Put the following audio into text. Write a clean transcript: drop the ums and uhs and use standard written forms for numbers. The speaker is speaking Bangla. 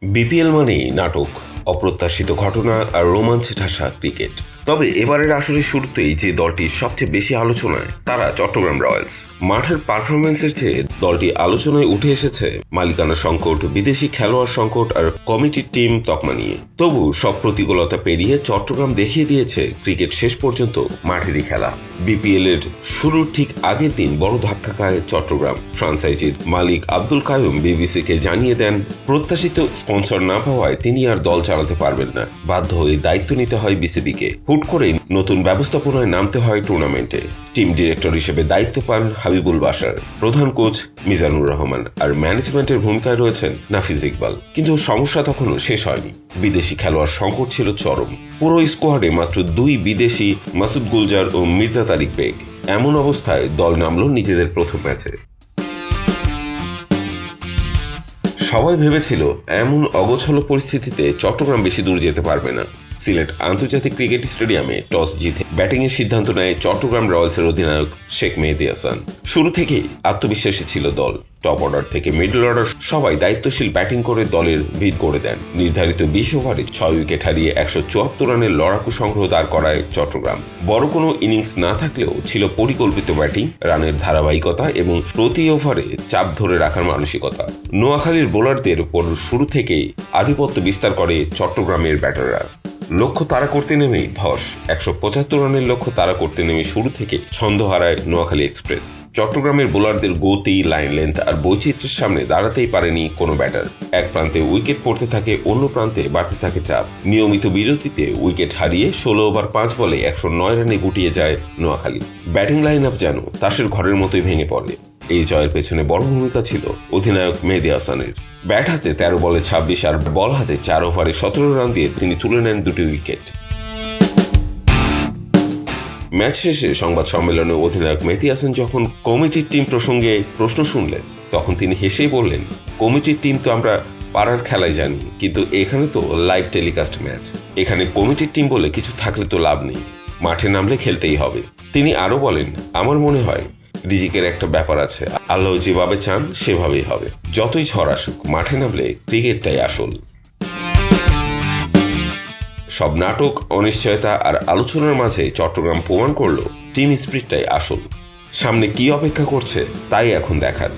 বিপিএল মানেই নাটক, অপ্রত্যাশিত ঘটনা আর রোমাঞ্চে ঠাসা ক্রিকেট। তবে এবারের আসরের শুরুতেই যে দলটি সবচেয়ে বেশি আলোচনায় তারা চট্টগ্রাম রয়্যালস। মাঠের পারফরমেন্সের চেয়ে দলটি আলোচনায় উঠে এসেছে মালিকানা সংকট, বিদেশি খেলোয়াড় সংকট আর কমিটির টিম তকমা নিয়ে। তবু সব প্রতিকূলতা পেরিয়ে চট্টগ্রাম দেখিয়ে দিয়েছে ক্রিকেট শেষ পর্যন্ত মাঠেরই খেলা। বিপিএল এর শুরুর ঠিক আগের দিন বড় ধাক্কা খায় চট্টগ্রাম। ফ্রাঞ্চাইজির মালিক আব্দুল কাইয়ুম বিবিসিকে জানিয়ে দেন, প্রত্যাশিত স্পন্সর না পাওয়ায় তিনি আর দল চালাতে পারবেন না। বাধ্য হয়ে দায়িত্ব নিতে হয় বিসিবিকে। হুট করেই নতুন ব্যবস্থাপনায় নামতে হয় টুর্নামেন্টে। টিম ডিরেক্টর হিসেবে দায়িত্ব পান হাবিবুল বাশার, প্রধান কোচ মিজানুর রহমান আর ম্যানেজমেন্টের ভূমিকায় রয়েছেন নাফিজ ইকবাল। কিন্তু সমস্যা তখনও শেষ হয়নি। বিদেশি খেলোয়াড় সংকট ছিল চরম। পুরো স্কোয়াডে মাত্র 2 বিদেশি, মাসুদ গুলজার ও মির্জা তারিক বেগ। এমন অবস্থায় দল নামল নিজেদের প্রথম ম্যাচে। সবাই ভেবেছিল এমন অগোছালো পরিস্থিতিতে চট্টগ্রাম বেশি দূর যেতে পারবে না। সিলেট আন্তর্জাতিক ক্রিকেট স্টেডিয়ামে টস জিতে ব্যাটিংয়ের সিদ্ধান্ত নেয় চট্টগ্রাম রয়্যালসের অধিনায়ক শেখ মেহেদী হাসান। শুরু থেকেই আত্মবিশ্বাসী ছিল দল। টপ অর্ডার থেকে মিডল অর্ডার সবাই দায়িত্বশীল ব্যাটিং করে দলের ভিত করে দেন। নির্ধারিত 20 ওভারে 6 উইকেট হারিয়ে 174 রানের লড়াকু সংগ্রহ দাঁড় করায় চট্টগ্রাম। বড় কোনো ইনিংস না থাকলেও ছিল পরিকল্পিত ব্যাটিং, রানের ধারাবাহিকতা এবং প্রতি ওভারে চাপ ধরে রাখার মানসিকতা। নোয়াখালীর বোলারদের উপর শুরু থেকেই আধিপত্য বিস্তার করে চট্টগ্রামের ব্যাটাররা। লক্ষ্য তাড়া করতে নেমেই ধস। 175 রানের লক্ষ্য তাড়া করতে নেমে শুরু থেকে ছন্দ হারায় নোয়াখালী এক্সপ্রেস। চট্টগ্রামের বোলারদের গতি, লাইন লেন্থ আর বৈচিত্র্যের সামনে দাঁড়াতেই পারেনি কোনো ব্যাটার। এক প্রান্তে উইকেট পড়তে থাকে, অন্য প্রান্তে বাড়তে থাকে চাপ। নিয়মিত বিরতিতে উইকেট হারিয়ে 16 ওভার 5 বলে 109 রানে গুটিয়ে যায় নোয়াখালী। ব্যাটিং লাইন আপ যেন তাসের ঘরের মতোই ভেঙে পড়ে। এই জয়ের পেছনে বড় ভূমিকা ছিল অধিনায়ক মেহেদী হাসানের। ব্যাট হাতে 13 বলে 26 আর বল হাতে 4 ওভারে 17 রান দিয়ে তিনি তুলে নেন 2টি উইকেট। ম্যাচ শেষে সংবাদ সম্মেলনে অধিনায়ক মেহেদী হাসান যখন কমিটির টিম প্রসঙ্গে প্রশ্ন শুনলেন, তখন তিনি হেসেই বললেন, কমিটির টিম তো আমরা পাড়ার খেলায় জানি, কিন্তু এখানে তো লাইভ টেলিকাস্ট ম্যাচ। এখানে কমিটির টিম বলে কিছু থাকলে তো লাভ নেই, মাঠে নামলে খেলতেই হবে। তিনি আরো বলেন, আমার মনে হয় রিজিকের একটা ব্যাপার আছে, আল্লাহ যেভাবে চান সেভাবেই হবে। যতই ঝড় আসুক, মাঠে নামলে ক্রিকেটটাই আসল। সব নাটক, অনিশ্চয়তা আর আলোচনার মাঝে চট্টগ্রাম প্রমাণ করলো টিম স্পিরিটটাই আসল। সামনে কি অপেক্ষা করছে তাই এখন দেখার।